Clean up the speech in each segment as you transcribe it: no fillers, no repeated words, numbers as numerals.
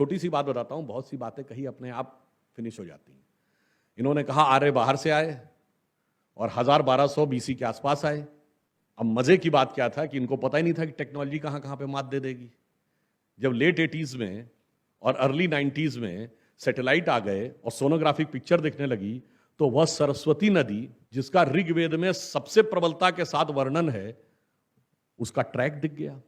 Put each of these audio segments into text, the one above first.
छोटी सी बात बताता हूं, बहुत सी बातें कही अपने आप फिनिश हो जाती हैं। इन्होंने कहा आर्य बाहर से आए और 1200 बीसी के आसपास आए। अब मजे की बात क्या था कि इनको पता ही नहीं था कि टेक्नोलॉजी कहां कहां पे मात दे देगी। जब लेट 80s में और अर्ली 90s में सैटेलाइट आ गए और सोनोग्राफिक पिक्चर दिखने लगी, तो वह सरस्वती नदी, जिसका ऋग्वेद में सबसे प्रबलता के साथ वर्णन है, उसका ट्रैक दिख गया।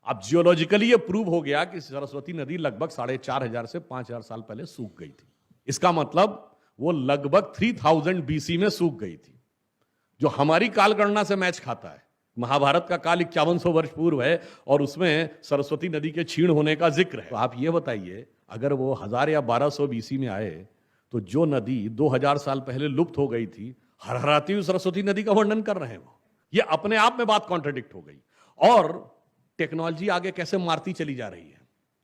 अब जियोलॉजिकली यह प्रूव हो गया कि सरस्वती नदी लगभग 4500 से 5000 साल पहले सूख गई थी। इसका मतलब वो लगभग 3000 बीसी में सूख गई थी, जो हमारी कालगणना से मैच खाता है। महाभारत का काल 5100 वर्ष पूर्व है और उसमें सरस्वती नदी के क्षीण होने का जिक्र है। तो आप ये बताइए, अगर वो 1000 या 1200 बीसी में आए, तो जो नदी 2000 साल पहले लुप्त हो गई थी, हरहराती हुई सरस्वती नदी का वर्णन कर रहे हैं वो। ये अपने आप में बात कॉन्ट्रडिक्ट हो गई। और टेक्नोलॉजी आगे कैसे मारती चली जा रही है।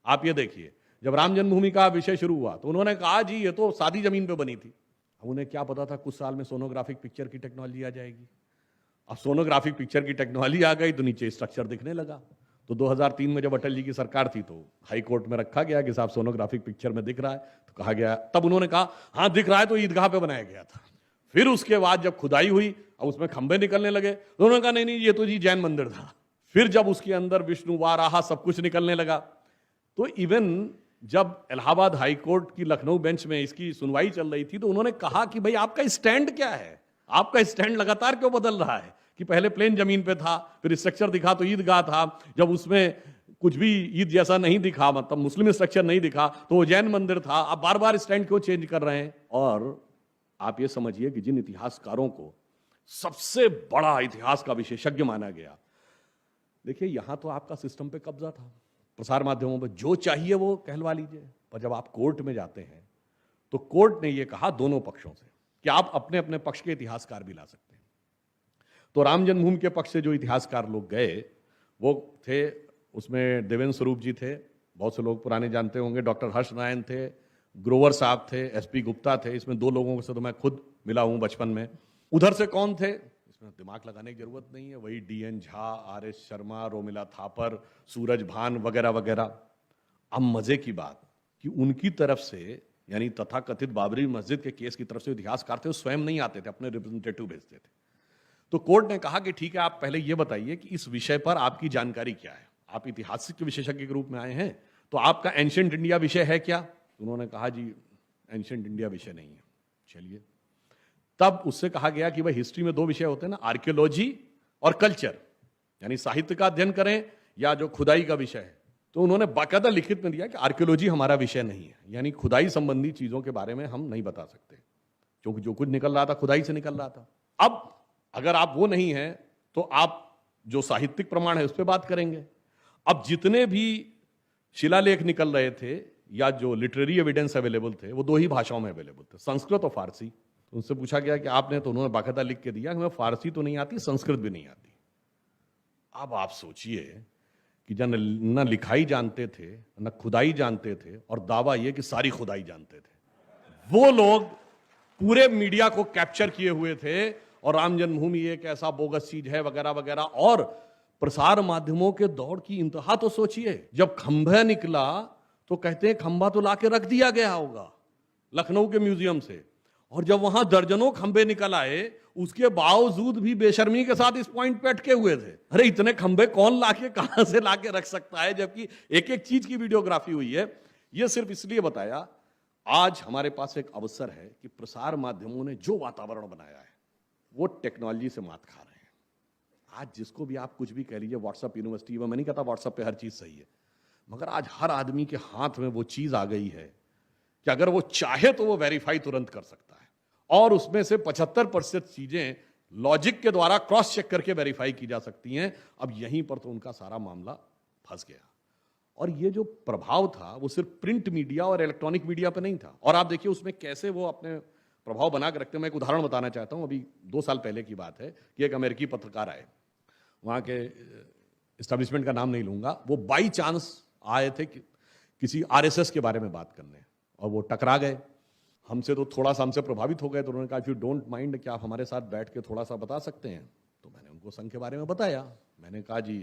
आप ये देखिए, जब राम जन्मभूमि का विषय शुरू हुआ तो उन्होंने कहा जी ये तो सादी जमीन पे बनी थी। अब उन्हें क्या पता था कुछ साल में सोनोग्राफिक पिक्चर की टेक्नोलॉजी आ जाएगी। अब सोनोग्राफिक पिक्चर की टेक्नोलॉजी आ गई तो नीचे स्ट्रक्चर दिखने लगा। तो 2003 में जब अटल जी की सरकार थी तो हाई कोर्ट में रखा गया कि साहब सोनोग्राफिक पिक्चर में दिख रहा है। तो कहा गया, तब उन्होंने कहा हाँ दिख रहा है, तो ईदगाह पे बनाया गया था। फिर उसके बाद जब खुदाई हुई और उसमें खंभे निकलने लगे तो उन्होंने कहा नहीं नहीं ये तो जी जैन मंदिर था। फिर जब उसके अंदर विष्णु वाराह सब कुछ निकलने लगा, तो इवन जब इलाहाबाद हाई कोर्ट की लखनऊ बेंच में इसकी सुनवाई चल रही थी तो उन्होंने कहा कि भाई आपका स्टैंड क्या है, आपका स्टैंड लगातार क्यों बदल रहा है कि पहले प्लेन जमीन पे था, फिर स्ट्रक्चर दिखा तो ईदगाह था, जब उसमें कुछ भी ईद जैसा नहीं दिखा, मतलब मुस्लिम स्ट्रक्चर नहीं दिखा तो वो जैन मंदिर था। आप बार बार स्टैंड क्यों चेंज कर रहे हैं। और आप ये समझिए कि जिन इतिहासकारों को सबसे बड़ा इतिहास का विशेषज्ञ माना गया, देखिए यहां तो आपका सिस्टम पे कब्जा था, प्रसार माध्यमों पर जो चाहिए वो कहलवा लीजिए। पर जब आप कोर्ट में जाते हैं तो कोर्ट ने ये कहा दोनों पक्षों से कि आप अपने अपने पक्ष के इतिहासकार भी ला सकते हैं। तो राम जन्मभूमि के पक्ष से जो इतिहासकार लोग गए वो थे, उसमें देवेंद्र स्वरूप जी थे, बहुत से लोग पुराने जानते होंगे, डॉक्टर हर्ष नारायण थे, ग्रोवर साहब थे, एसपी गुप्ता थे। इसमें दो लोगों से तो मैं खुद मिला हूं बचपन में। उधर से कौन थे, इसमें दिमाग लगाने की जरूरत नहीं है, वही डीएन झा, आर.एस. शर्मा, रोमिला थापर, सूरज भान वगैरह वगैरह। अब मजे की बात कि उनकी तरफ से, यानी तथाकथित बाबरी मस्जिद के केस की तरफ से इतिहासकार थे, वो स्वयं नहीं आते थे, अपने रिप्रेजेंटेटिव भेजते थे। तो कोर्ट ने कहा कि ठीक है, आप पहले ये बताइए कि इस विषय पर आपकी जानकारी क्या है। आप इतिहासिक विशेषज्ञ के रूप में आए हैं तो आपका एंशिएंट इंडिया विषय है क्या। उन्होंने कहा जी एंशिएंट इंडिया विषय नहीं है। चलिए, तब उससे कहा गया कि भाई हिस्ट्री में दो विषय होते हैं ना, आर्कियोलॉजी और कल्चर, यानी साहित्य का अध्ययन करें या जो खुदाई का विषय है। तो उन्होंने बाकायदा लिखित में दिया कि आर्कियोलॉजी हमारा विषय नहीं है, यानी खुदाई संबंधी चीजों के बारे में हम नहीं बता सकते, क्योंकि जो कुछ निकल रहा था खुदाई से निकल रहा था। अब अगर आप वो नहीं है तो आप जो साहित्यिक प्रमाण है उस पर बात करेंगे। अब जितने भी शिलालेख निकल रहे थे या जो लिटरेरी एविडेंस अवेलेबल थे वो दो ही भाषाओं में अवेलेबल थे, संस्कृत और फारसी। उनसे पूछा गया कि आपने, तो उन्होंने बाकायदा लिख के दिया कि हमें फारसी तो नहीं आती, संस्कृत भी नहीं आती। अब आप सोचिए कि जन न लिखाई जानते थे न खुदाई जानते थे, और दावा यह कि सारी खुदाई जानते थे। वो लोग पूरे मीडिया को कैप्चर किए हुए थे और राम जन्मभूमि एक ऐसा बोगस चीज है वगैरह वगैरह। और प्रसार माध्यमों के दौड़ की इंतहा तो सोचिए, जब खंभा निकला तो कहते हैं खंभा तो लाके रख दिया गया होगा लखनऊ के म्यूजियम से, और जब वहां दर्जनों खंभे निकल आए उसके बावजूद भी बेशर्मी के साथ इस पॉइंट पे अटके हुए थे। अरे इतने खंभे कौन लाके कहां से लाके रख सकता है, जबकि एक एक चीज की वीडियोग्राफी हुई है। यह सिर्फ इसलिए बताया, आज हमारे पास एक अवसर है कि प्रसार माध्यमों ने जो वातावरण बनाया है वो टेक्नोलॉजी से मात खा रहे हैं। आज जिसको भी आप कुछ भी कह लीजिए, व्हाट्सएप यूनिवर्सिटी, मैं नहीं कहता व्हाट्सएप पे हर चीज सही है, मगर आज हर आदमी के हाथ में वो चीज आ गई है कि अगर वो चाहे तो वो वेरीफाई तुरंत कर सकता है, और उसमें से 75% चीजें लॉजिक के द्वारा क्रॉस चेक करके वेरीफाई की जा सकती हैं। अब यहीं पर तो उनका सारा मामला फंस गया। और ये जो प्रभाव था वो सिर्फ प्रिंट मीडिया और इलेक्ट्रॉनिक मीडिया पे नहीं था। और आप देखिए उसमें कैसे वो अपने प्रभाव बना के रखते हैं। मैं एक उदाहरण बताना चाहता हूं। अभी 2 साल पहले की बात है कि एक अमेरिकी पत्रकार आए, वहां के एस्टेब्लिशमेंट का नाम नहीं लूंगा, वो बाई चांस आए थे कि किसी आरएसएस के बारे में बात करने, और वो टकरा गए हमसे, तो थोड़ा सा हमसे प्रभावित हो गए। तो उन्होंने कहा इफ यू डोंट माइंड, क्या आप हमारे साथ बैठ के थोड़ा सा बता सकते हैं। तो मैंने उनको संघ के बारे में बताया। मैंने कहा जी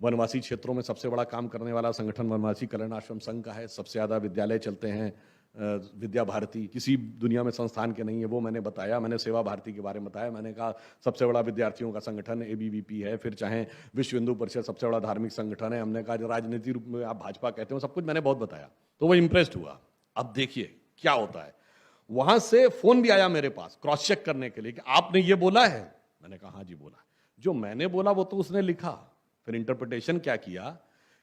वनवासी क्षेत्रों में सबसे बड़ा काम करने वाला संगठन वनवासी कल्याण आश्रम संघ का है। सबसे ज़्यादा विद्यालय चलते हैं विद्या भारती, किसी दुनिया में संस्थान के नहीं है, वो मैंने बताया। मैंने सेवा भारती के बारे में बताया। मैंने कहा सबसे बड़ा विद्यार्थियों का संगठन ABVP है। फिर चाहे विश्व हिंदू परिषद सबसे बड़ा धार्मिक संगठन है। हमने कहा राजनीति रूप में आप भाजपा कहते हो, सब कुछ मैंने बहुत बताया, तो वो इम्प्रेस्ड हुआ। अब देखिए क्या होता है। वहां से फोन भी आया मेरे पास क्रॉस चेक करने के लिए कि आपने ये बोला है। मैंने कहा हाँ जी बोला। जो मैंने बोला वो तो उसने लिखा। फिर इंटरप्रिटेशन क्या किया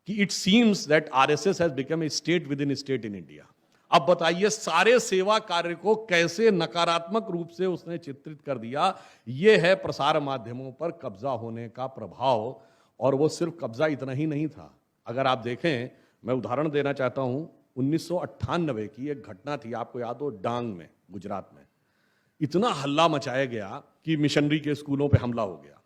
कि it seems that RSS has become a state with in state in India. अब बताइए सारे सेवा कार्य को कैसे नकारात्मक रूप से उसने चित्रित कर दिया। यह है प्रसार माध्यमों पर कब्जा होने का प्रभाव। और वो सिर्फ कब्जा इतना ही नहीं था। अगर आप देखें, मैं उदाहरण देना चाहता हूं, 1998 की एक घटना थी, आपको याद हो, डांग में, गुजरात में इतना हल्ला मचाया गया कि मिशनरी के स्कूलों पे हमला हो गया।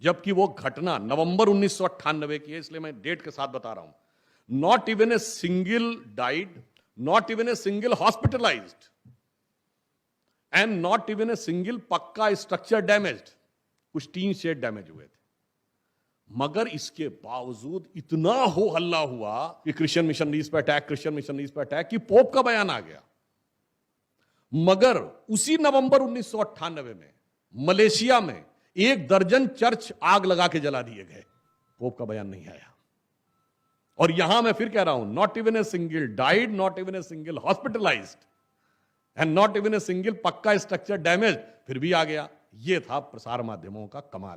जबकि वो घटना नवंबर 1998 की है, इसलिए मैं डेट के साथ बता रहा हूं। Not even a single died, not even a single hospitalised, and not even a single पक्का स्ट्रक्चर डैमेज्ड। कुछ टीन शेड डैमेज हुए थे। मगर इसके बावजूद इतना हो हल्ला हुआ कि क्रिश्चियन मिशनरीज पर अटैक, क्रिश्चियन मिशनरीज पर अटैक, कि पोप का बयान आ गया। मगर उसी नवंबर 1998 में मलेशिया में 1 दर्जन चर्च आग लगा के जला दिए गए। पोप का बयान नहीं आया। और यहां मैं फिर कह रहा हूं, not even a single died, not even a single hospitalised, and not even a single पक्का स्ट्रक्चर डैमेज, फिर भी आ गया। यह था प्रसार माध्यमों का कमाल।